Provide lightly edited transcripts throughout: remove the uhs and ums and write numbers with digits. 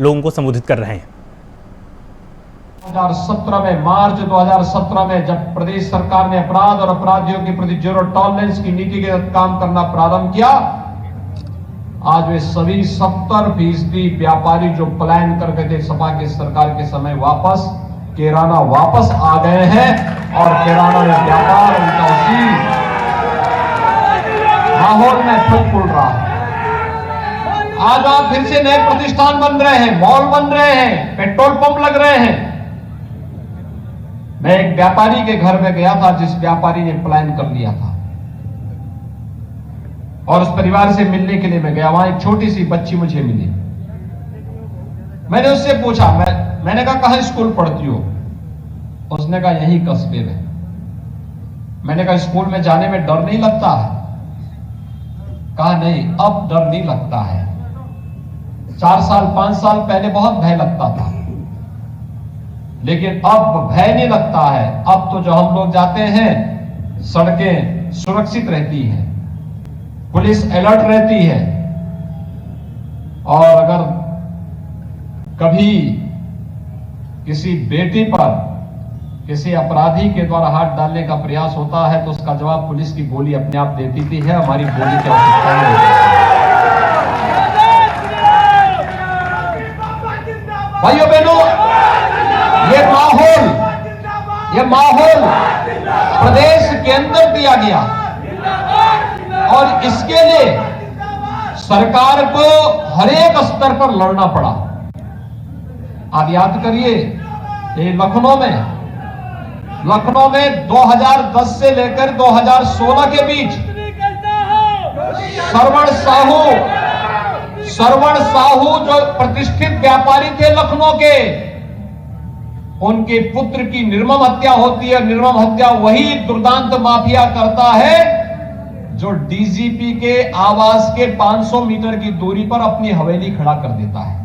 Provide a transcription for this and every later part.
लोगों को संबोधित कर रहे हैं। 2017 में मार्च 2017 में जब प्रदेश सरकार ने अपराध और अपराधियों के प्रति जीरो टॉलरेंस की नीति के तहत काम करना प्रारंभ किया, आज वे सभी 70% व्यापारी जो पलायन कर गए थे सपा की सरकार के समय वापस कैराना वापस आ गए हैं और कैराना में व्यापार उनका उसी माहौल में फूल रहा है। आज आप फिर से नए प्रतिष्ठान बन रहे हैं, मॉल बन रहे हैं, पेट्रोल पंप लग रहे हैं। मैं एक व्यापारी के घर में गया था जिस व्यापारी ने पलायन कर लिया था और उस परिवार से मिलने के लिए मैं गया। वहां एक छोटी सी बच्ची मुझे मिली। मैंने उससे पूछा, मैंने कहा कहां स्कूल पढ़ती हो? उसने कहा यही कस्बे में। मैंने कहा स्कूल में जाने में डर नहीं लगता है? कहा नहीं, अब डर नहीं लगता है। 4 साल 5 साल पहले बहुत भय लगता था, लेकिन अब भय नहीं लगता है। अब तो जो हम लोग जाते हैं सड़कें सुरक्षित रहती हैं, पुलिस अलर्ट रहती है और अगर कभी किसी बेटी पर किसी अपराधी के द्वारा हाथ डालने का प्रयास होता है तो उसका जवाब पुलिस की गोली अपने आप देती थी है। हमारी गोली की आवश्यकता नहीं होती। भाइयों बहनों, ये माहौल प्रदेश के अंदर दिया गया और इसके लिए सरकार को हर एक स्तर पर लड़ना पड़ा। आप याद करिए, ये लखनऊ में 2010 से लेकर 2016 के बीच श्रवण साहू जो प्रतिष्ठित व्यापारी थे लखनऊ के, उनके पुत्र की निर्मम हत्या होती है। निर्मम हत्या वही दुर्दांत माफिया करता है जो डीजीपी के आवास के 500 मीटर की दूरी पर अपनी हवेली खड़ा कर देता है।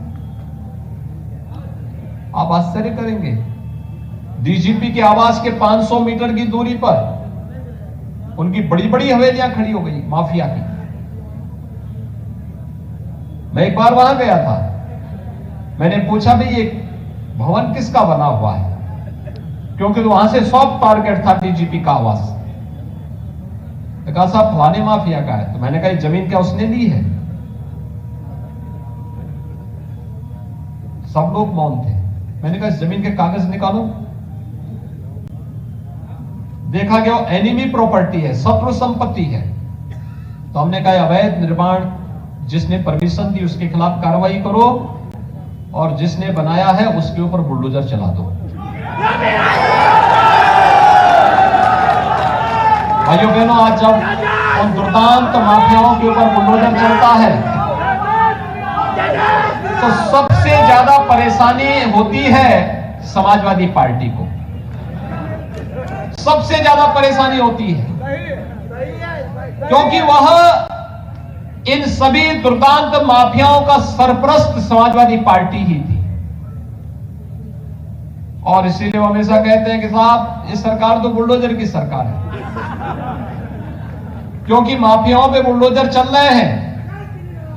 आप आश्चर्य करेंगे, डीजीपी के आवास के 500 मीटर की दूरी पर उनकी बड़ी बड़ी हवेलियां खड़ी हो गई माफिया की। मैं एक बार वहां गया था, मैंने पूछा भाई ये भवन किसका बना हुआ है, क्योंकि वहां से सॉफ्ट टारगेट था डीजीपी का आवास। तो कहा साहब फलाने माफिया का है। तो मैंने कहा जमीन क्या उसने ली है? सब लोग मौन थे। मैंने कहा जमीन के कागज निकालो। देखा गया एनिमी प्रॉपर्टी है, शत्रु संपत्ति है। तो हमने कहा अवैध निर्माण जिसने परमिशन दी उसके खिलाफ कार्रवाई करो और जिसने बनाया है उसके ऊपर बुलडोजर चला दो। भाइयों बहनों, आज जब उन दुर्दांत माफियाओं के ऊपर बुलडोजर चलता है तो सबसे ज्यादा परेशानी होती है समाजवादी पार्टी को। सबसे ज्यादा परेशानी होती है क्योंकि वह इन सभी दुर्दांत माफियाओं का सरपरस्त समाजवादी पार्टी ही थी। और इसीलिए वो हमेशा कहते हैं कि साहब इस सरकार तो बुलडोजर की सरकार है, क्योंकि माफियाओं पे बुलडोजर चल रहे हैं।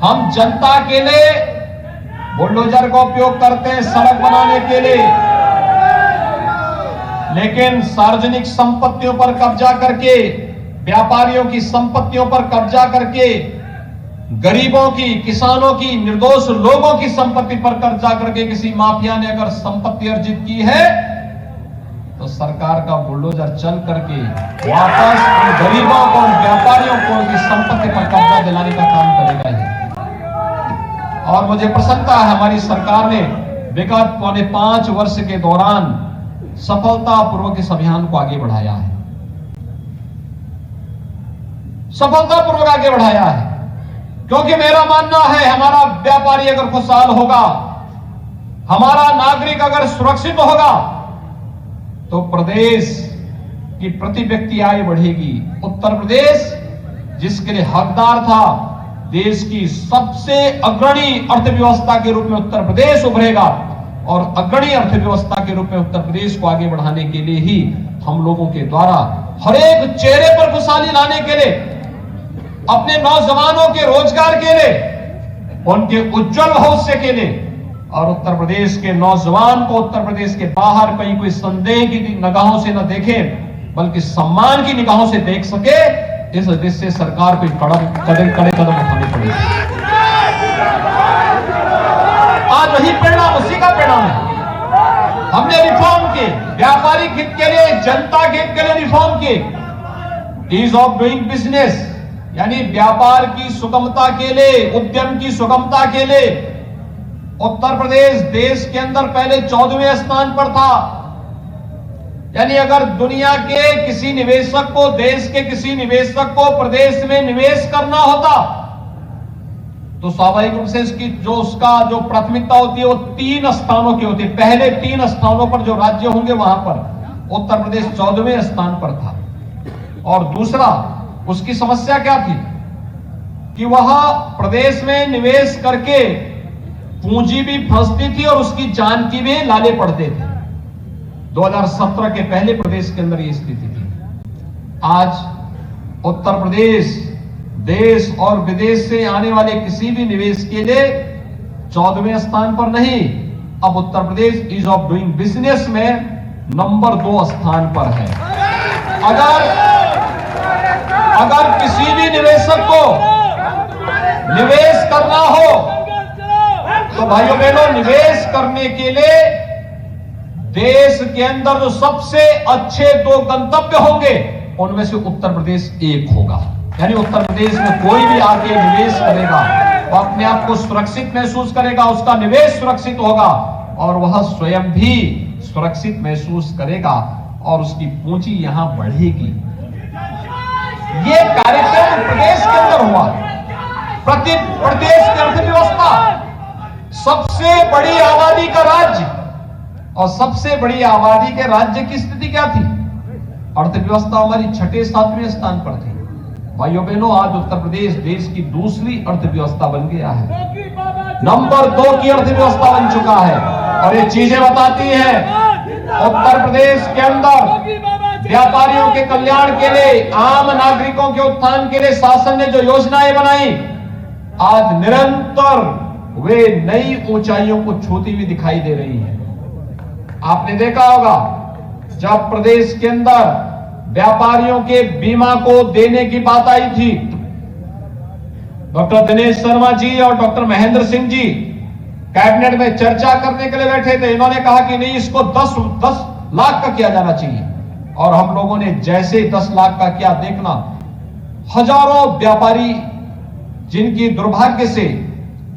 हम जनता के लिए बुलडोजर का उपयोग करते हैं सड़क बनाने के लिए, लेकिन सार्वजनिक संपत्तियों पर कब्जा करके, व्यापारियों की संपत्तियों पर कब्जा करके, गरीबों की, किसानों की, निर्दोष लोगों की संपत्ति पर कब्जा करके किसी माफिया ने अगर संपत्ति अर्जित की है तो सरकार का बुलडोजर चल करके वापस उन गरीबों को, उन व्यापारियों को उनकी संपत्ति पर कब्जा दिलाने का काम करेगा ही। और मुझे प्रसन्नता है हमारी सरकार ने विगत 5.5 वर्ष के दौरान सफलतापूर्वक इस अभियान को आगे बढ़ाया है, सफलतापूर्वक आगे बढ़ाया है। क्योंकि मेरा मानना है हमारा व्यापारी अगर खुशहाल होगा, हमारा नागरिक अगर सुरक्षित होगा तो प्रदेश की प्रति व्यक्ति आय बढ़ेगी। उत्तर प्रदेश जिसके लिए हकदार था, देश की सबसे अग्रणी अर्थव्यवस्था के रूप में उत्तर प्रदेश उभरेगा और अग्रणी अर्थव्यवस्था के रूप में उत्तर प्रदेश को आगे बढ़ाने के लिए ही हम लोगों के द्वारा हर एक चेहरे पर खुशहाली लाने के लिए, अपने नौजवानों के रोजगार के लिए, उनके उज्जवल भविष्य के लिए और उत्तर प्रदेश के नौजवान को उत्तर प्रदेश के बाहर कहीं कोई संदेह की निगाहों से न देखे, बल्कि सम्मान की निगाहों से देख सके, इस उद्देश्य से सरकार को कड़े कदम उठाने पड़ेंगे। आज वही परिणाम, उसी का परिणाम है। हमने रिफॉर्म किए, व्यापारिक हित के लिए, जनता के हित के लिए रिफॉर्म किए। ईज ऑफ डूइंग बिजनेस यानी व्यापार की सुगमता के लिए, उद्यम की सुगमता के लिए उत्तर प्रदेश देश के अंदर पहले 14वें स्थान पर था। यानी अगर दुनिया के किसी निवेशक को, देश के किसी निवेशक को प्रदेश में निवेश करना होता तो स्वाभाविक रूप से उसका जो प्राथमिकता होती है वो 3 स्थानों की होती है। पहले 3 स्थानों पर जो राज्य होंगे वहां पर उत्तर प्रदेश 14वें स्थान पर था। और दूसरा, उसकी समस्या क्या थी कि वह प्रदेश में निवेश करके पूंजी भी फंसती थी और उसकी जान की भी लाले पड़ते थे। 2017 के पहले प्रदेश के अंदर यह स्थिति थी। आज उत्तर प्रदेश देश और विदेश से आने वाले किसी भी निवेश के लिए 14वें स्थान पर नहीं, अब Uttar Pradesh ease of doing business में नंबर 2 स्थान पर है। अगर किसी भी निवेशक को निवेश करना हो तो भाइयों बहनों, निवेश करने के लिए देश के अंदर जो सबसे अच्छे 2 गंतव्य होंगे उनमें से उत्तर प्रदेश एक होगा। यानी उत्तर प्रदेश में कोई भी आके निवेश करेगा वो अपने आप को सुरक्षित महसूस करेगा, उसका निवेश सुरक्षित होगा और वह स्वयं भी सुरक्षित महसूस करेगा और उसकी पूंजी यहां बढ़ेगी। ये कार्यक्रम प्रदेश के अंदर हुआ। प्रदेश की अर्थव्यवस्था, सबसे बड़ी आबादी का राज्य और सबसे बड़ी आबादी के राज्य की स्थिति क्या थी? अर्थव्यवस्था हमारी 6-7वें स्थान पर थी। भाइयों बहनों, आज उत्तर प्रदेश देश की दूसरी अर्थव्यवस्था बन गया है, नंबर 2 की अर्थव्यवस्था बन चुका है। और ये चीजें बताती हैं उत्तर प्रदेश के अंदर व्यापारियों के कल्याण के लिए, आम नागरिकों के उत्थान के लिए शासन ने जो योजनाएं बनाई, आज निरंतर वे नई ऊंचाइयों को छूती हुई दिखाई दे रही है। आपने देखा होगा जब प्रदेश के अंदर व्यापारियों के बीमा को देने की बात आई थी, डॉक्टर दिनेश शर्मा जी और डॉक्टर महेंद्र सिंह जी कैबिनेट में चर्चा करने के लिए बैठे थे। इन्होंने कहा कि नहीं, इसको 10 लाख का किया जाना चाहिए। और हम लोगों ने जैसे 10 लाख का किया, देखना हजारों व्यापारी जिनकी दुर्भाग्य से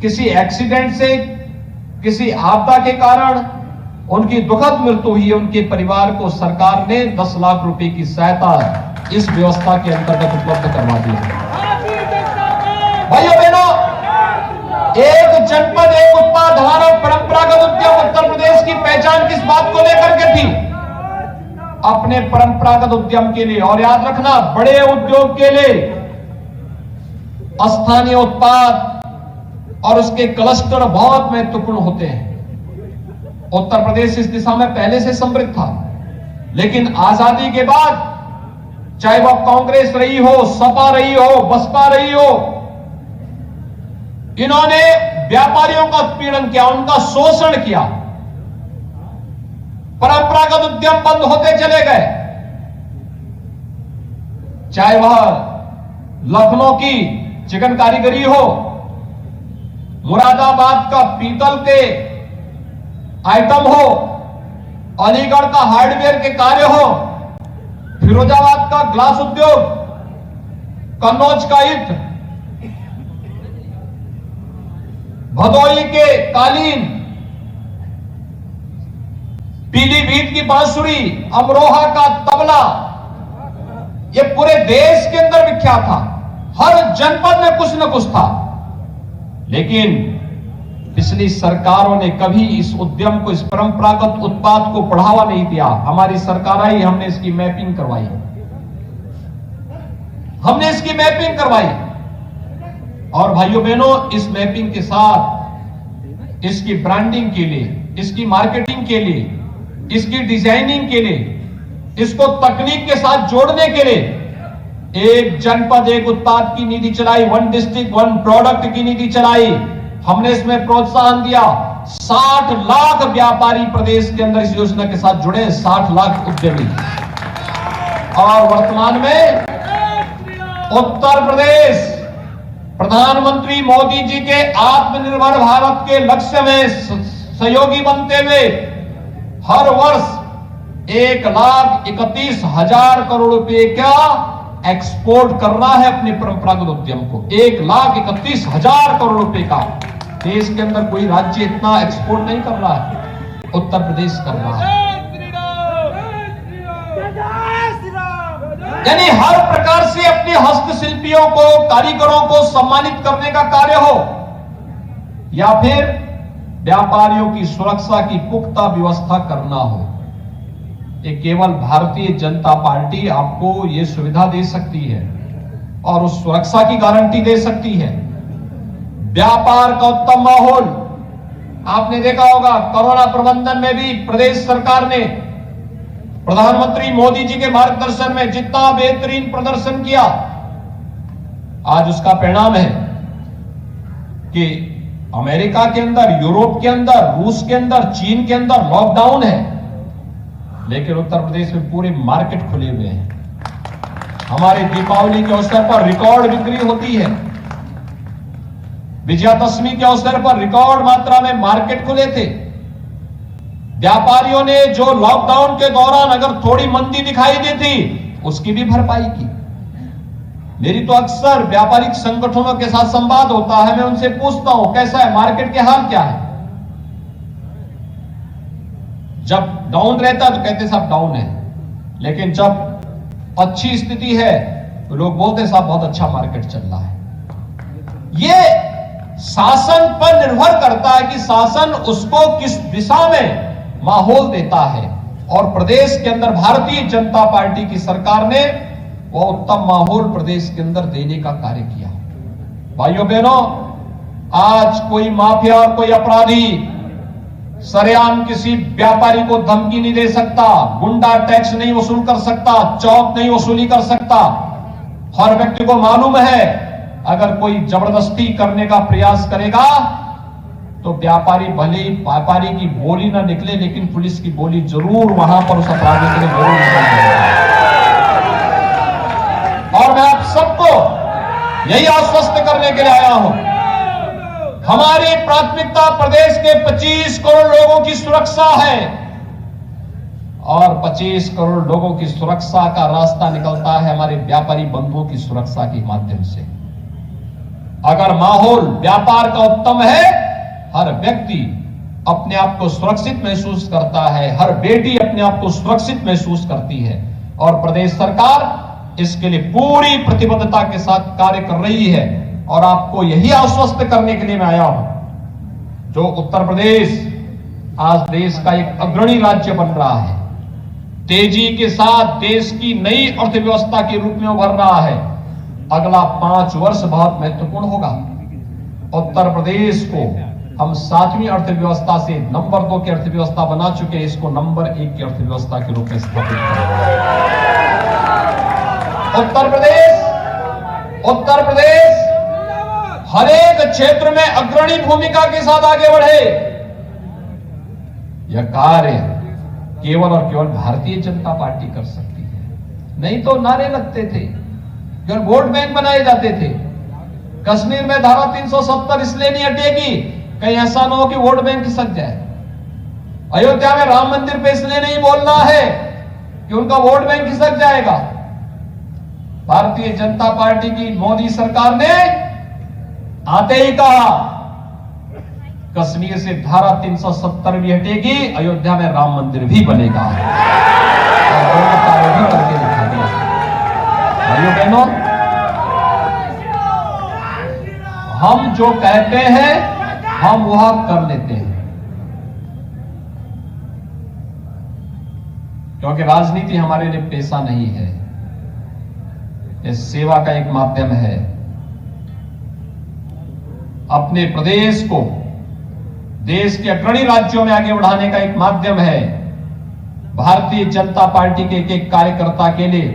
किसी एक्सीडेंट से, किसी आपदा के कारण उनकी दुखद मृत्यु हुई है, उनके परिवार को सरकार ने 10 लाख रुपए की सहायता इस व्यवस्था के अंतर्गत उपलब्ध करवा दी है। भाइयों बहनों, एक जनपद एक उत्पाद हमारा परंपरागत उद्यम उत्तर प्रदेश की पहचान किस बात को लेकर के थी? अपने परंपरागत उद्यम के लिए। और याद रखना, बड़े उद्योग के लिए स्थानीय उत्पाद और उसके क्लस्टर बहुत महत्वपूर्ण होते हैं। उत्तर प्रदेश इस दिशा में पहले से समृद्ध था, लेकिन आजादी के बाद चाहे वह कांग्रेस रही हो, सपा रही हो, बसपा रही हो, इन्होंने व्यापारियों का उत्पीड़न किया, उनका शोषण किया। परंपरागत उद्यम बंद होते चले गए। चाहे वह लखनऊ की चिकन कारीगरी हो, मुरादाबाद का पीतल के आइटम हो, अलीगढ़ का हार्डवेयर के कार्य हो, फिरोजाबाद का ग्लास उद्योग, कन्नौज का ईंट, भदोही के कालीन, पीलीभीत की बांसुरी, अमरोहा का तबला, ये पूरे देश के अंदर विख्यात था। हर जनपद में कुछ न कुछ था। लेकिन पिछली सरकारों ने कभी इस उद्यम को, इस परंपरागत उत्पाद को बढ़ावा नहीं दिया। हमारी सरकार आई, हमने इसकी मैपिंग करवाई, और भाइयों बहनों, इस मैपिंग के साथ इसकी ब्रांडिंग के लिए, इसकी मार्केटिंग के लिए, इसकी डिजाइनिंग के लिए, इसको तकनीक के साथ जोड़ने के लिए एक जनपद एक उत्पाद की नीति चलाई, 1 डिस्ट्रिक्ट 1 प्रोडक्ट की नीति चलाई। हमने इसमें प्रोत्साहन दिया। 60 लाख व्यापारी प्रदेश के अंदर इस योजना के साथ जुड़े, 60 लाख उद्यमी। और वर्तमान में उत्तर प्रदेश प्रधानमंत्री मोदी जी के आत्मनिर्भर भारत के लक्ष्य में सहयोगी बनते हुए हर वर्ष 1,31,000 करोड़ रुपए का एक्सपोर्ट कर रहा है अपने परंपरागत उद्यम को। 1,31,000 करोड़ रुपए का। देश के अंदर कोई राज्य इतना एक्सपोर्ट नहीं कर रहा है, उत्तर प्रदेश कर रहा है। यानी हर प्रकार से अपने हस्तशिल्पियों को, कारीगरों को सम्मानित करने का कार्य हो या फिर व्यापारियों की सुरक्षा की पुख्ता व्यवस्था करना हो, ये केवल भारतीय जनता पार्टी आपको ये सुविधा दे सकती है और उस सुरक्षा की गारंटी दे सकती है। व्यापार का उत्तम माहौल आपने देखा होगा, कोरोना प्रबंधन में भी प्रदेश सरकार ने प्रधानमंत्री मोदी जी के मार्गदर्शन में जितना बेहतरीन प्रदर्शन किया, आज उसका परिणाम है कि अमेरिका के अंदर, यूरोप के अंदर, रूस के अंदर, चीन के अंदर लॉकडाउन है, लेकिन उत्तर प्रदेश में पूरे मार्केट खुले हुए हैं। हमारे दीपावली के अवसर पर रिकॉर्ड बिक्री होती है, विजयादशमी के अवसर पर रिकॉर्ड मात्रा में मार्केट खुले थे। व्यापारियों ने जो लॉकडाउन के दौरान अगर थोड़ी मंदी दिखाई दी थी, उसकी भी भरपाई की। मेरी तो अक्सर व्यापारिक संगठनों के साथ संवाद होता है, मैं उनसे पूछता हूं कैसा है मार्केट के हाल क्या है। जब डाउन रहता है तो कहते साहब डाउन है, लेकिन जब अच्छी स्थिति है तो लोग बोलते साहब बहुत अच्छा मार्केट चल रहा है। ये शासन पर निर्भर करता है कि शासन उसको किस दिशा में माहौल देता है, और प्रदेश के अंदर भारतीय जनता पार्टी की सरकार ने वो उत्तम माहौल प्रदेश के अंदर देने का कार्य किया। भाइयों बहनों, आज कोई माफिया और कोई अपराधी सरेआम किसी व्यापारी को धमकी नहीं दे सकता, गुंडा टैक्स नहीं वसूल कर सकता, चौक नहीं वसूली कर सकता। हर व्यक्ति को मालूम है अगर कोई जबरदस्ती करने का प्रयास करेगा तो व्यापारी भले ही व्यापारी की बोली ना निकले, लेकिन पुलिस की बोली जरूर वहां पर उस अपराधी के लिए जरूर निकलेगी। और मैं आप सबको यही आश्वस्त करने के लिए आया हूं, हमारी प्राथमिकता प्रदेश के 25 करोड़ लोगों की सुरक्षा है, और 25 करोड़ लोगों की सुरक्षा का रास्ता निकलता है हमारे व्यापारी बंधुओं की सुरक्षा के माध्यम से। अगर माहौल व्यापार का उत्तम है, हर व्यक्ति अपने आप को सुरक्षित महसूस करता है, हर बेटी अपने आप को सुरक्षित महसूस करती है, और प्रदेश सरकार इसके लिए पूरी प्रतिबद्धता के साथ कार्य कर रही है। और आपको यही आश्वस्त करने के लिए मैं आया हूं, जो उत्तर प्रदेश आज देश का एक अग्रणी राज्य बन रहा है, तेजी के साथ देश की नई अर्थव्यवस्था के रूप में उभर रहा है। अगला 5 वर्ष बहुत महत्वपूर्ण होगा। उत्तर प्रदेश को हम 7वीं अर्थव्यवस्था से नंबर 2 की अर्थव्यवस्था बना चुके हैं, इसको नंबर 1 की अर्थव्यवस्था के रूप में स्थापित करेंगे। उत्तर प्रदेश हर एक क्षेत्र में अग्रणी भूमिका के साथ आगे बढ़े। यह कार्य केवल और केवल भारतीय जनता पार्टी कर सकती है। नहीं तो नारे लगते थे, जो वोट बैंक बनाए जाते थे। कश्मीर में धारा 370 इसलिए नहीं हटेगी कहीं ऐसा ना हो कि वोट बैंक खिसक जाए। अयोध्या में राम मंदिर पे इसलिए नहीं बोलना है कि उनका वोट बैंक खिसक जाएगा। भारतीय जनता पार्टी की मोदी सरकार ने आते ही कहा कश्मीर से धारा 370 भी हटेगी, अयोध्या में राम मंदिर भी बनेगा, और दोनों कार्य भी करके दिखा दिया। भाइयों बहनों, हम जो कहते हैं हम वह कर लेते हैं, क्योंकि राजनीति हमारे लिए पेशा नहीं है, यह सेवा का एक माध्यम है। अपने प्रदेश को देश के अग्रणी राज्यों में आगे बढ़ाने का एक माध्यम है। भारतीय जनता पार्टी के एक एक कार्यकर्ता के लिए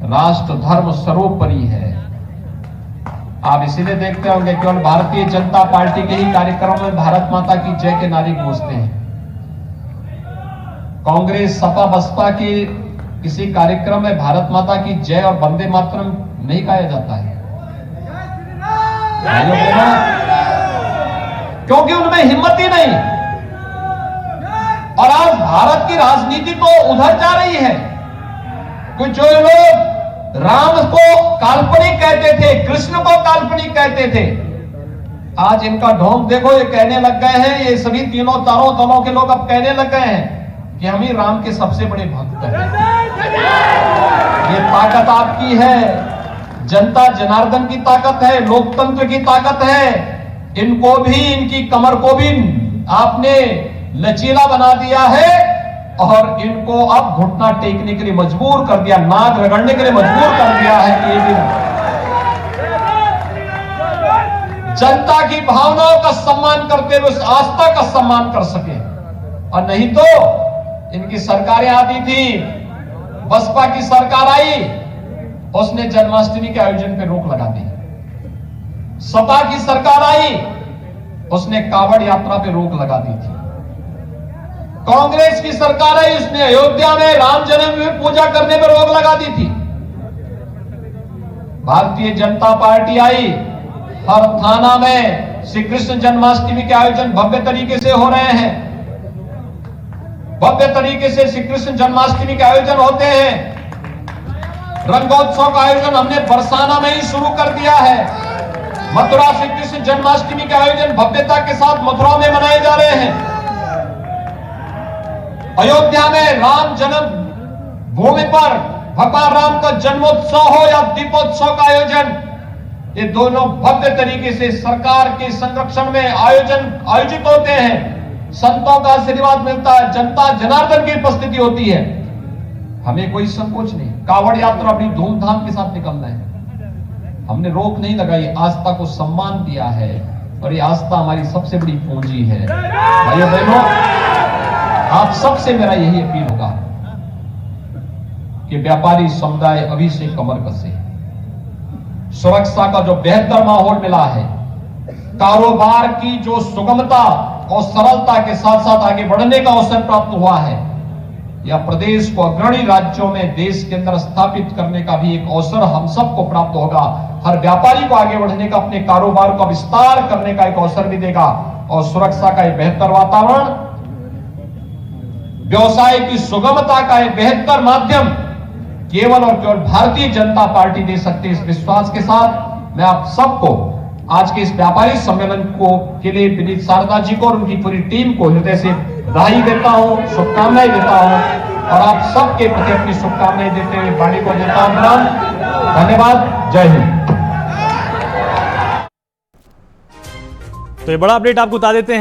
राष्ट्र धर्म सर्वोपरि है। आप इसीलिए देखते होंगे केवल भारतीय जनता पार्टी के ही कार्यक्रम में भारत माता की जय के नारे गूंजते हैं। कांग्रेस, सपा, बसपा के किसी कार्यक्रम में भारत माता की जय और वंदे मातरम नहीं गाया जाता है, क्योंकि उनमें हिम्मत ही नहीं। और आज भारत की राजनीति तो उधर जा रही है कि जो लोग राम को काल्पनिक कहते थे, कृष्ण को काल्पनिक कहते थे, आज इनका ढोंग देखो, ये कहने लग गए हैं, ये सभी तीनों चारों दलों के लोग अब कहने लग गए हैं कि हम ही राम के सबसे बड़े भक्त हैं। ये ताकत आपकी है, जनता जनार्दन की ताकत है, लोकतंत्र की ताकत है। इनको भी, इनकी कमर को भी आपने लचीला बना दिया है और इनको अब घुटना टेकने के लिए मजबूर कर दिया, नाक रगड़ने के लिए मजबूर कर दिया है कि ये भी जनता की भावनाओं का सम्मान करते हुए उस आस्था का सम्मान कर सके। और नहीं तो इनकी सरकारें आती थी, बसपा की सरकार आई, उसने जन्माष्टमी के आयोजन पर रोक लगा दी। सपा की सरकार आई, उसने कावड़ यात्रा पे रोक लगा दी थी। कांग्रेस की सरकार आई, उसने अयोध्या में राम जन्मभूमि पूजा करने पर रोक लगा दी थी। भारतीय जनता पार्टी आई, हर थाना में श्री कृष्ण जन्माष्टमी के आयोजन भव्य तरीके से हो रहे हैं। भव्य तरीके से श्री कृष्ण जन्माष्टमी के आयोजन होते हैं। रंगोत्सव का आयोजन हमने बरसाना में ही शुरू कर दिया है। मथुरा श्री कृष्ण जन्माष्टमी के आयोजन भव्यता के साथ मथुरा में मनाए जा रहे हैं। अयोध्या में राम जन्म भूमि पर भगवान राम का जन्मोत्सव हो या दीपोत्सव का आयोजन, ये दोनों भव्य तरीके से सरकार के संरक्षण में आयोजित होते हैं। संतों का आशीर्वाद मिलता है, जनता जनार्दन की उपस्थिति होती है। हमें कोई संकोच नहीं, कावड़ यात्रा अपनी धूमधाम के साथ निकलना है। हमने रोक नहीं लगाई, आस्था को सम्मान दिया है और ये आस्था हमारी सबसे बड़ी पूंजी है। भाइयों बहनों, आप सबसे मेरा यही अपील होगा कि व्यापारी समुदाय अभी से कमर कसे। सुरक्षा का जो बेहतर माहौल मिला है, कारोबार की जो सुगमता और सरलता के साथ साथ आगे बढ़ने का अवसर प्राप्त हुआ है, या प्रदेश को अग्रणी राज्यों में देश के अंदर स्थापित करने का भी एक अवसर हम सबको प्राप्त होगा। हर व्यापारी को आगे बढ़ने का, अपने कारोबार का विस्तार करने का एक अवसर भी देगा और सुरक्षा का एक बेहतर वातावरण, व्यवसाय की सुगमता का एक बेहतर माध्यम केवल और केवल भारतीय जनता पार्टी दे सकती है। इस विश्वास के साथ मैं आप सबको आज के इस व्यापारी सम्मेलन को के लिए विनीत शारदा जी को और उनकी पूरी टीम को हृदय से बधाई देता हूं, शुभकामनाएं देता हूं और आप सबके प्रति अपनी शुभकामनाएं देते हुए वाणी को देता हूं। धन्यवाद। जय हिंद। तो ये बड़ा अपडेट आपको बता देते हैं।